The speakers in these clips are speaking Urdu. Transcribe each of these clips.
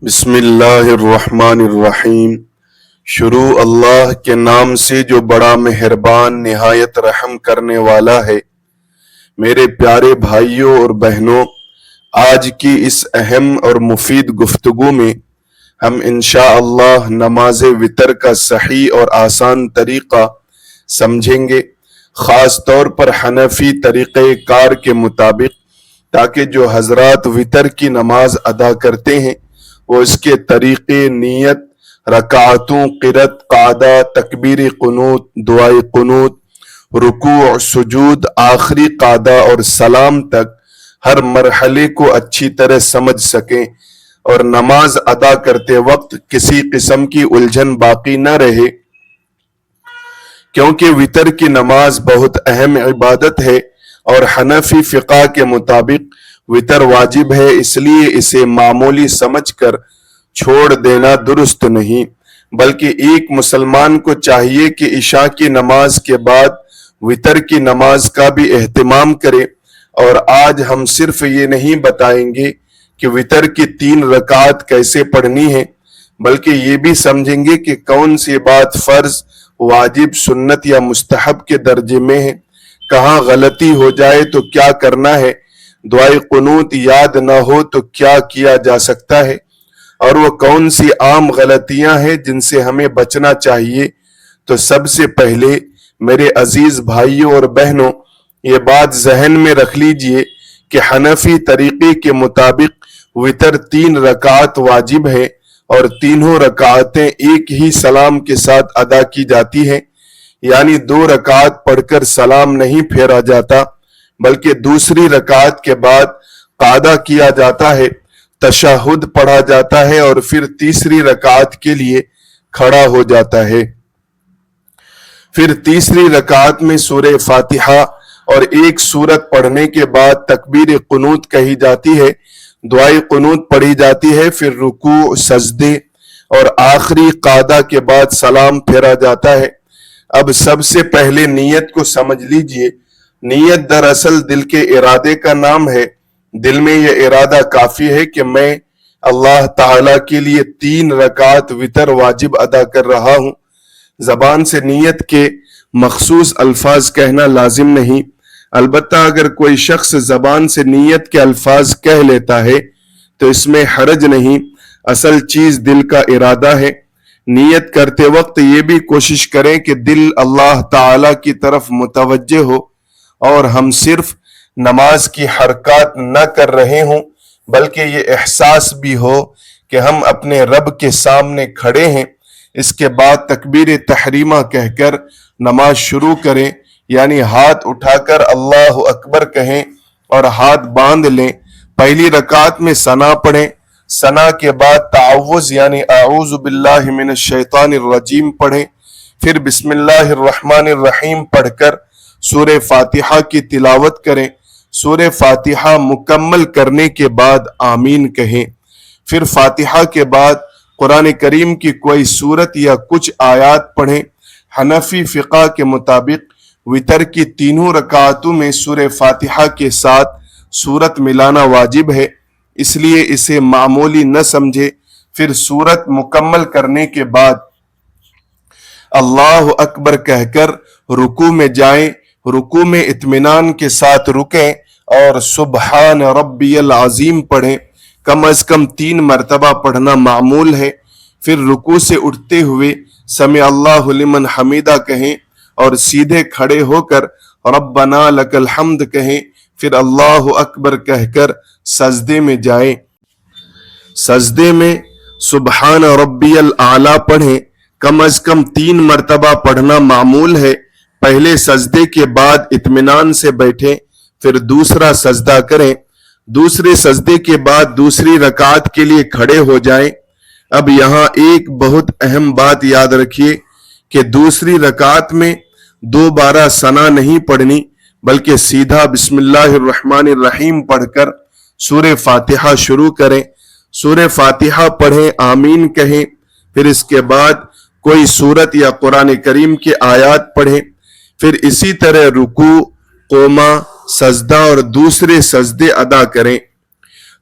بسم اللہ الرحمن الرحیم۔ شروع اللہ کے نام سے جو بڑا مہربان نہایت رحم کرنے والا ہے۔ میرے پیارے بھائیوں اور بہنوں، آج کی اس اہم اور مفید گفتگو میں ہم انشاءاللہ نماز وتر کا صحیح اور آسان طریقہ سمجھیں گے، خاص طور پر حنفی طریقہ کار کے مطابق، تاکہ جو حضرات وتر کی نماز ادا کرتے ہیں وہ اس کے طریقے، نیت، رکعتوں، قرأت، قعدہ، تکبیر قنوت، دعائے قنوت، رکوع، سجود، آخری قعدہ اور سلام تک ہر مرحلے کو اچھی طرح سمجھ سکیں اور نماز ادا کرتے وقت کسی قسم کی الجھن باقی نہ رہے، کیونکہ وتر کی نماز بہت اہم عبادت ہے اور حنفی فقہ کے مطابق وتر واجب ہے، اس لیے اسے معمولی سمجھ کر چھوڑ دینا درست نہیں، بلکہ ایک مسلمان کو چاہیے کہ عشاء کی نماز کے بعد وتر کی نماز کا بھی اہتمام کرے۔ اور آج ہم صرف یہ نہیں بتائیں گے کہ وتر کی 3 رکعات کیسے پڑھنی ہے، بلکہ یہ بھی سمجھیں گے کہ کون سی بات فرض، واجب، سنت یا مستحب کے درجے میں ہے، کہاں غلطی ہو جائے تو کیا کرنا ہے، دعائے قنوت یاد نہ ہو تو کیا کیا جا سکتا ہے، اور وہ کون سی عام غلطیاں ہیں جن سے ہمیں بچنا چاہیے۔ تو سب سے پہلے میرے عزیز بھائیوں اور بہنوں، یہ بات ذہن میں رکھ لیجئے کہ حنفی طریقے کے مطابق وتر 3 رکعات واجب ہے اور تینوں رکعتیں ایک ہی سلام کے ساتھ ادا کی جاتی ہیں، یعنی 2 رکعات پڑھ کر سلام نہیں پھیرا جاتا، بلکہ دوسری رکعت کے بعد قعدہ کیا جاتا ہے، تشہد پڑھا جاتا ہے اور پھر تیسری رکعت کے لیے کھڑا ہو جاتا ہے۔ پھر تیسری رکعت میں سورہ فاتحہ اور ایک سورت پڑھنے کے بعد تکبیر قنوت کہی جاتی ہے، دعائے قنوت پڑھی جاتی ہے، پھر رکوع، سجدے اور آخری قعدہ کے بعد سلام پھیرا جاتا ہے۔ اب سب سے پہلے نیت کو سمجھ لیجئے۔ نیت دراصل دل کے ارادے کا نام ہے۔ دل میں یہ ارادہ کافی ہے کہ میں اللہ تعالیٰ کے لیے 3 رکعت وتر واجب ادا کر رہا ہوں۔ زبان سے نیت کے مخصوص الفاظ کہنا لازم نہیں، البتہ اگر کوئی شخص زبان سے نیت کے الفاظ کہہ لیتا ہے تو اس میں حرج نہیں، اصل چیز دل کا ارادہ ہے۔ نیت کرتے وقت یہ بھی کوشش کریں کہ دل اللہ تعالیٰ کی طرف متوجہ ہو اور ہم صرف نماز کی حرکات نہ کر رہے ہوں، بلکہ یہ احساس بھی ہو کہ ہم اپنے رب کے سامنے کھڑے ہیں۔ اس کے بعد تکبیر تحریمہ کہہ کر نماز شروع کریں، یعنی ہاتھ اٹھا کر اللہ اکبر کہیں اور ہاتھ باندھ لیں۔ پہلی رکعت میں ثنا پڑھیں، ثنا کے بعد تعوذ یعنی اعوذ باللہ من الشیطان الرجیم پڑھیں، پھر بسم اللہ الرحمن الرحیم پڑھ کر سورہ فاتحہ کی تلاوت کریں۔ سورہ فاتحہ مکمل کرنے کے بعد آمین کہیں، پھر فاتحہ کے بعد قرآن کریم کی کوئی سورت یا کچھ آیات پڑھیں۔ حنفی فقہ کے مطابق وتر کی 3 رکعتوں میں سورہ فاتحہ کے ساتھ سورت ملانا واجب ہے، اس لیے اسے معمولی نہ سمجھے۔ پھر سورت مکمل کرنے کے بعد اللہ اکبر کہہ کر رکوع میں جائیں، رکوع میں اطمینان کے ساتھ رکیں اور سبحان ربی العظیم پڑھیں، کم از کم 3 مرتبہ پڑھنا معمول ہے۔ پھر رکوع سے اٹھتے ہوئے سمع اللہ لمن حمیدہ کہیں اور سیدھے کھڑے ہو کر ربنا لک الحمد کہیں، پھر اللہ اکبر کہہ کر سجدے میں جائیں۔ سجدے میں سبحان ربی الاعلیٰ پڑھیں، کم از کم 3 مرتبہ پڑھنا معمول ہے۔ پہلے سجدے کے بعد اطمینان سے بیٹھیں، پھر دوسرا سجدہ کریں، دوسرے سجدے کے بعد دوسری رکعت کے لیے کھڑے ہو جائیں۔ اب یہاں ایک بہت اہم بات یاد رکھیے کہ دوسری رکعت میں دوبارہ ثنا نہیں پڑھنی، بلکہ سیدھا بسم اللہ الرحمن الرحیم پڑھ کر سورہ فاتحہ شروع کریں۔ سورہ فاتحہ پڑھیں، آمین کہیں، پھر اس کے بعد کوئی سورت یا قرآن کریم کے آیات پڑھیں، پھر اسی طرح رکوع، قوما، سجدہ اور دوسرے سجدے ادا کریں۔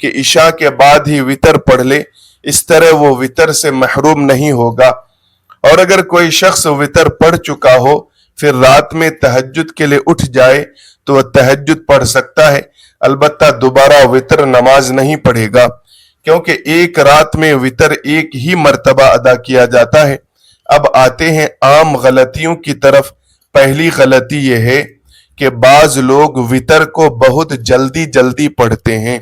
کہ عشاء کے بعد ہی وطر پڑھ لے، اس طرح وہ وطر سے محروم نہیں ہوگا۔ اور اگر کوئی شخص وطر پڑھ چکا ہو پھر رات میں تہجد کے لیے اٹھ جائے تو وہ تہجد پڑھ سکتا ہے، البتہ دوبارہ وطر نماز نہیں پڑھے گا، کیونکہ ایک رات میں وطر ایک ہی مرتبہ ادا کیا جاتا ہے۔ اب آتے ہیں عام غلطیوں کی طرف۔ پہلی غلطی یہ ہے کہ بعض لوگ وطر کو بہت جلدی جلدی پڑھتے ہیں،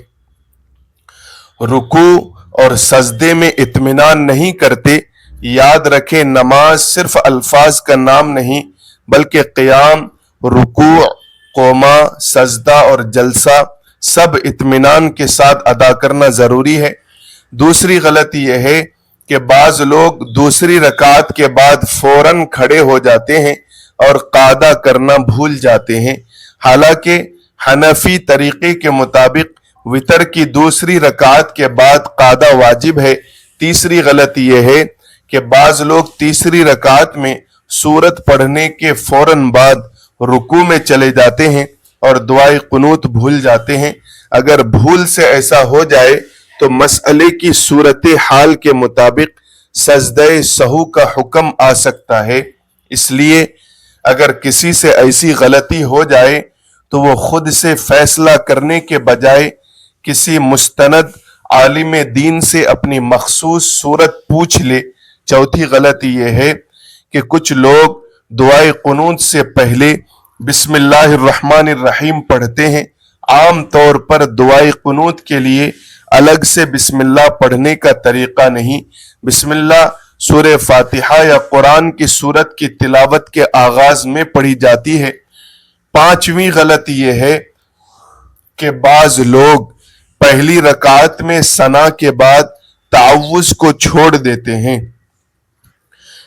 رکوع اور سجدے میں اطمینان نہیں کرتے۔ یاد رکھیں، نماز صرف الفاظ کا نام نہیں بلکہ قیام، رکوع، قوما، سجدہ اور جلسہ سب اطمینان کے ساتھ ادا کرنا ضروری ہے۔ دوسری غلطی یہ ہے کہ بعض لوگ دوسری رکعت کے بعد فوراً کھڑے ہو جاتے ہیں اور قعدہ کرنا بھول جاتے ہیں، حالانکہ حنفی طریقے کے مطابق وطر کی دوسری رکعت کے بعد قعدہ واجب ہے۔ تیسری غلطی یہ ہے کہ بعض لوگ تیسری رکعت میں سورت پڑھنے کے فوراً بعد رکوع میں چلے جاتے ہیں اور دعائے قنوت بھول جاتے ہیں۔ اگر بھول سے ایسا ہو جائے تو مسئلے کی صورتحال کے مطابق سجدہ سہو کا حکم آ سکتا ہے۔ اس لیے اگر کسی سے ایسی غلطی ہو جائے تو وہ خود سے فیصلہ کرنے کے بجائے کسی مستند عالم دین سے اپنی مخصوص صورت پوچھ لے۔ چوتھی غلطی یہ ہے کہ کچھ لوگ دعائے قنوت سے پہلے بسم اللہ الرحمن الرحیم پڑھتے ہیں۔ عام طور پر دعائے قنوت کے لیے الگ سے بسم اللہ پڑھنے کا طریقہ نہیں۔ بسم اللہ سورہ فاتحہ یا قرآن کی سورت کی تلاوت کے آغاز میں پڑھی جاتی ہے۔ پانچویں غلطی یہ ہے کہ بعض لوگ پہلی رکعت میں ثنا کے بعد تعوذ کو چھوڑ دیتے ہیں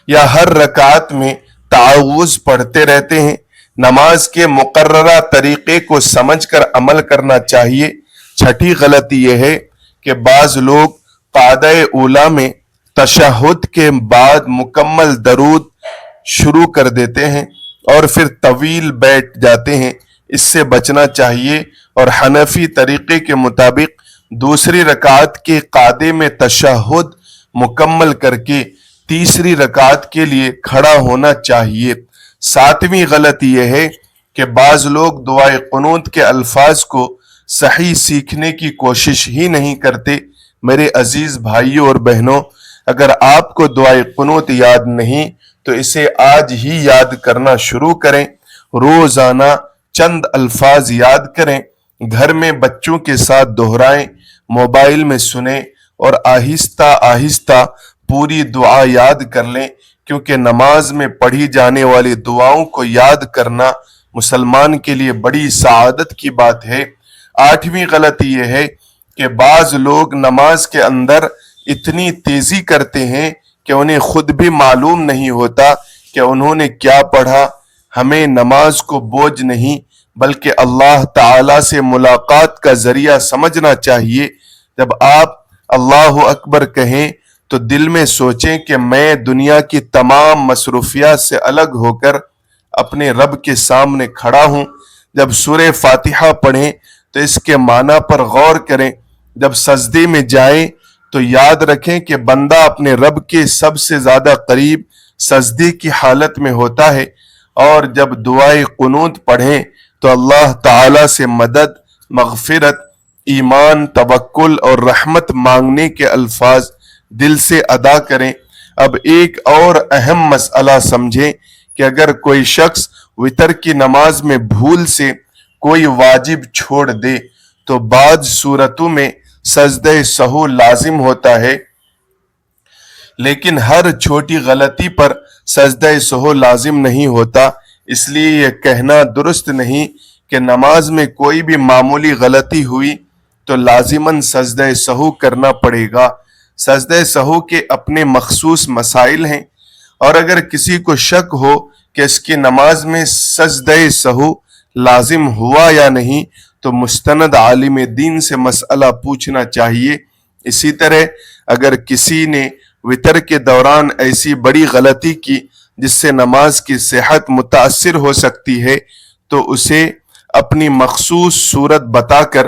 یا ہر رکعت میں تعوذ پڑھتے رہتے ہیں۔ نماز کے مقررہ طریقے کو سمجھ کر عمل کرنا چاہیے۔ چھٹی غلطی یہ ہے کہ بعض لوگ قعدہ اولیٰ میں تشہد کے بعد مکمل درود شروع کر دیتے ہیں اور پھر طویل بیٹھ جاتے ہیں، اس سے بچنا چاہیے۔ اور حنفی طریقے کے مطابق دوسری رکعت کے قعدے میں تشہد مکمل کر کے تیسری رکعت کے لیے کھڑا ہونا چاہیے۔ ساتویں غلطی یہ ہے کہ بعض لوگ دعائے قنوت کے الفاظ کو صحیح سیکھنے کی کوشش ہی نہیں کرتے۔ میرے عزیز بھائیوں اور بہنوں، اگر آپ کو دعائے قنوت یاد نہیں تو اسے آج ہی یاد کرنا شروع کریں۔ روزانہ چند الفاظ یاد کریں، گھر میں بچوں کے ساتھ دہرائیں، موبائل میں سنیں اور آہستہ آہستہ پوری دعا یاد کر لیں، کیونکہ نماز میں پڑھی جانے والی دعاؤں کو یاد کرنا مسلمان کے لیے بڑی سعادت کی بات ہے۔ آٹھویں غلطی یہ ہے کہ بعض لوگ نماز کے اندر اتنی تیزی کرتے ہیں کہ انہیں خود بھی معلوم نہیں ہوتا کہ انہوں نے کیا پڑھا۔ ہمیں نماز کو بوجھ نہیں بلکہ اللہ تعالی سے ملاقات کا ذریعہ سمجھنا چاہیے۔ جب آپ اللہ اکبر کہیں تو دل میں سوچیں کہ میں دنیا کی تمام مصروفیات سے الگ ہو کر اپنے رب کے سامنے کھڑا ہوں۔ جب سورہ فاتحہ پڑھیں تو اس کے معنی پر غور کریں۔ جب سجدے میں جائیں تو یاد رکھیں کہ بندہ اپنے رب کے سب سے زیادہ قریب سجدے کی حالت میں ہوتا ہے، اور جب دعائے قنوت پڑھیں تو اللہ تعالی سے مدد، مغفرت، ایمان، توکل اور رحمت مانگنے کے الفاظ دل سے ادا کریں۔ اب ایک اور اہم مسئلہ سمجھیں کہ اگر کوئی شخص وتر کی نماز میں بھول سے کوئی واجب چھوڑ دے تو بعض صورتوں میں سجدہ سہو لازم ہوتا ہے، لیکن ہر چھوٹی غلطی پر سجدہ سہو لازم نہیں ہوتا۔ اس لیے یہ کہنا درست نہیں کہ نماز میں کوئی بھی معمولی غلطی ہوئی تو لازماً سجدہ سہو کرنا پڑے گا۔ سجدہ سہو کے اپنے مخصوص مسائل ہیں، اور اگر کسی کو شک ہو کہ اس کی نماز میں سجدہ سہو لازم ہوا یا نہیں تو مستند عالم دین سے مسئلہ پوچھنا چاہیے۔ اسی طرح اگر کسی نے وتر کے دوران ایسی بڑی غلطی کی جس سے نماز کی صحت متاثر ہو سکتی ہے تو اسے اپنی مخصوص صورت بتا کر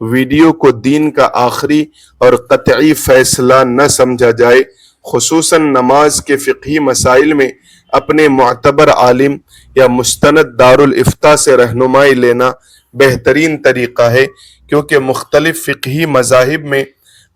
ویڈیو کو دین کا آخری اور قطعی فیصلہ نہ سمجھا جائے۔ خصوصاً نماز کے فقہی مسائل میں اپنے معتبر عالم یا مستند دارالافتاء سے رہنمائی لینا بہترین طریقہ ہے، کیونکہ مختلف فقہی مذاہب میں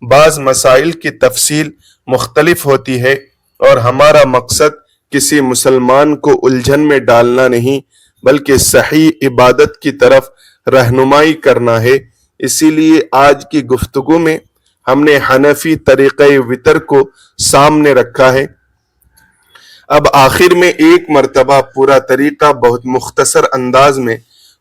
بعض مسائل کی تفصیل مختلف ہوتی ہے، اور ہمارا مقصد کسی مسلمان کو الجھن میں ڈالنا نہیں بلکہ صحیح عبادت کی طرف رہنمائی کرنا ہے۔ اسی لیے آج کی گفتگو میں ہم نے حنفی طریقہ وتر کو سامنے رکھا ہے۔ اب آخر میں ایک مرتبہ پورا طریقہ بہت مختصر انداز میں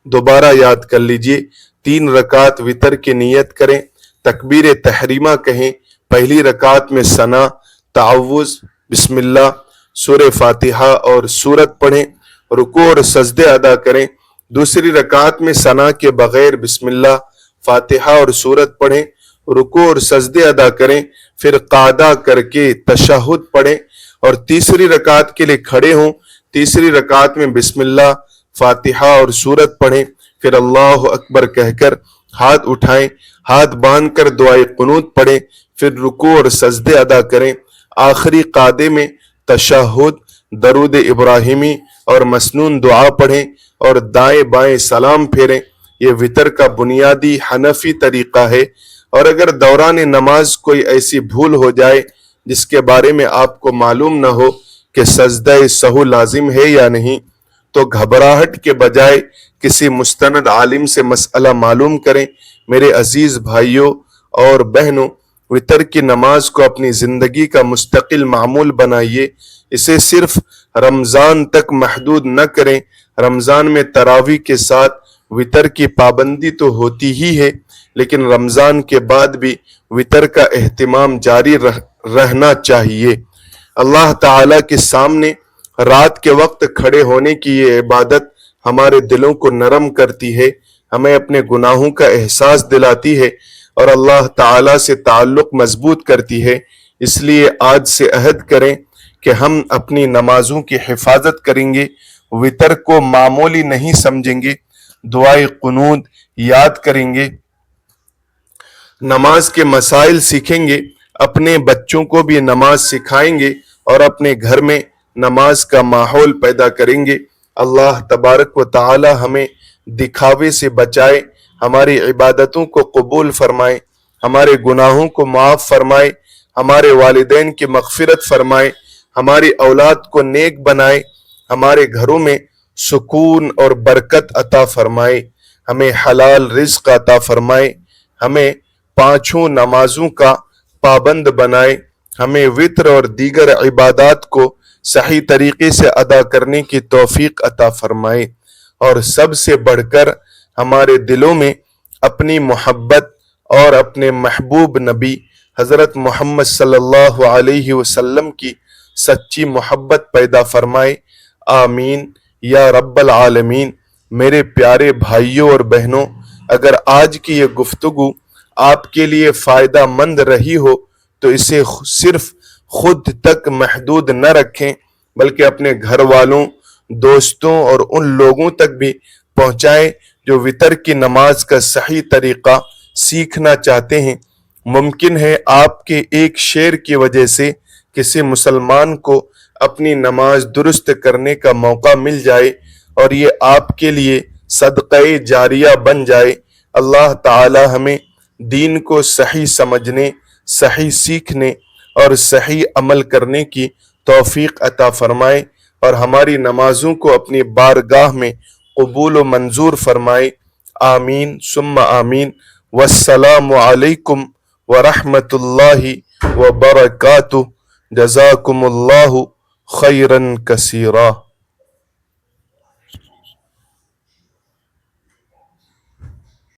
دوبارہ یاد کر لیجئے۔ 3 رکعت وتر کی نیت کریں، تکبیر تحریمہ کہیں، پہلی رکعت میں ثنا، تعوذ، بسم اللہ، سورہ فاتحہ اور سورت پڑھیں، رکوع اور سجدے ادا کریں۔ دوسری رکعت میں ثنا کے بغیر بسم اللہ، فاتحہ اور سورت پڑھیں، رکوع اور سجدے ادا کریں، پھر قعدہ کر کے تشہد پڑھیں اور تیسری رکعت کے لیے کھڑے ہوں۔ تیسری رکعت میں بسم اللہ، فاتحہ اور سورت پڑھیں، پھر اللہ اکبر کہہ کر ہاتھ اٹھائیں، ہاتھ باندھ کر دعائے قنوت پڑھیں، پھر رکوع اور سجدے ادا کریں۔ آخری قعدے میں تشہد، درود ابراہیمی اور مسنون دعا پڑھیں اور دائیں بائیں سلام پھیریں۔ یہ وتر کا بنیادی حنفی طریقہ ہے، اور اگر دوران نماز کوئی ایسی بھول ہو جائے جس کے بارے میں آپ کو معلوم نہ ہو کہ سجدہ سہو لازم ہے یا نہیں، تو گھبراہٹ کے بجائے کسی مستند عالم سے مسئلہ معلوم کریں۔ میرے عزیز بھائیوں اور بہنوں، وتر کی نماز کو اپنی زندگی کا مستقل معمول بنائیے۔ اسے صرف رمضان تک محدود نہ کریں۔ رمضان میں تراویح کے ساتھ وتر کی پابندی تو ہوتی ہی ہے، لیکن رمضان کے بعد بھی وتر کا اہتمام جاری رہنا چاہیے۔ اللہ تعالیٰ کے سامنے رات کے وقت کھڑے ہونے کی یہ عبادت ہمارے دلوں کو نرم کرتی ہے، ہمیں اپنے گناہوں کا احساس دلاتی ہے اور اللہ تعالیٰ سے تعلق مضبوط کرتی ہے۔ اس لیے آج سے عہد کریں کہ ہم اپنی نمازوں کی حفاظت کریں گے، وتر کو معمولی نہیں سمجھیں گے، دعائے قنوت یاد کریں گے، نماز کے مسائل سیکھیں گے، اپنے بچوں کو بھی نماز سکھائیں گے اور اپنے گھر میں نماز کا ماحول پیدا کریں گے۔ اللہ تبارک و تعالی ہمیں دکھاوے سے بچائے، ہماری عبادتوں کو قبول فرمائے، ہمارے گناہوں کو معاف فرمائے، ہمارے والدین کی مغفرت فرمائے، ہماری اولاد کو نیک بنائے، ہمارے گھروں میں سکون اور برکت عطا فرمائے، ہمیں حلال رزق عطا فرمائے، ہمیں 5 نمازوں کا پابند بنائے، ہمیں وتر اور دیگر عبادات کو صحیح طریقے سے ادا کرنے کی توفیق عطا فرمائے، اور سب سے بڑھ کر ہمارے دلوں میں اپنی محبت اور اپنے محبوب نبی حضرت محمد صلی اللہ علیہ وسلم کی سچی محبت پیدا فرمائے۔ آمین یا رب العالمین۔ میرے پیارے بھائیوں اور بہنوں، اگر آج کی یہ گفتگو آپ کے لیے فائدہ مند رہی ہو تو اسے صرف خود تک محدود نہ رکھیں، بلکہ اپنے گھر والوں، دوستوں اور ان لوگوں تک بھی پہنچائیں جو وتر کی نماز کا صحیح طریقہ سیکھنا چاہتے ہیں۔ ممکن ہے آپ کے ایک شیئر کی وجہ سے کسی مسلمان کو اپنی نماز درست کرنے کا موقع مل جائے اور یہ آپ کے لیے صدقہ جاریہ بن جائے۔ اللہ تعالی ہمیں دین کو صحیح سمجھنے، صحیح سیکھنے اور صحیح عمل کرنے کی توفیق عطا فرمائے، اور ہماری نمازوں کو اپنی بارگاہ میں قبول و منظور فرمائے۔ آمین ثم آمین۔ والسلام علیکم ورحمۃ اللہ وبرکاتہ۔ جزاکم اللہ خیرا کثیرا۔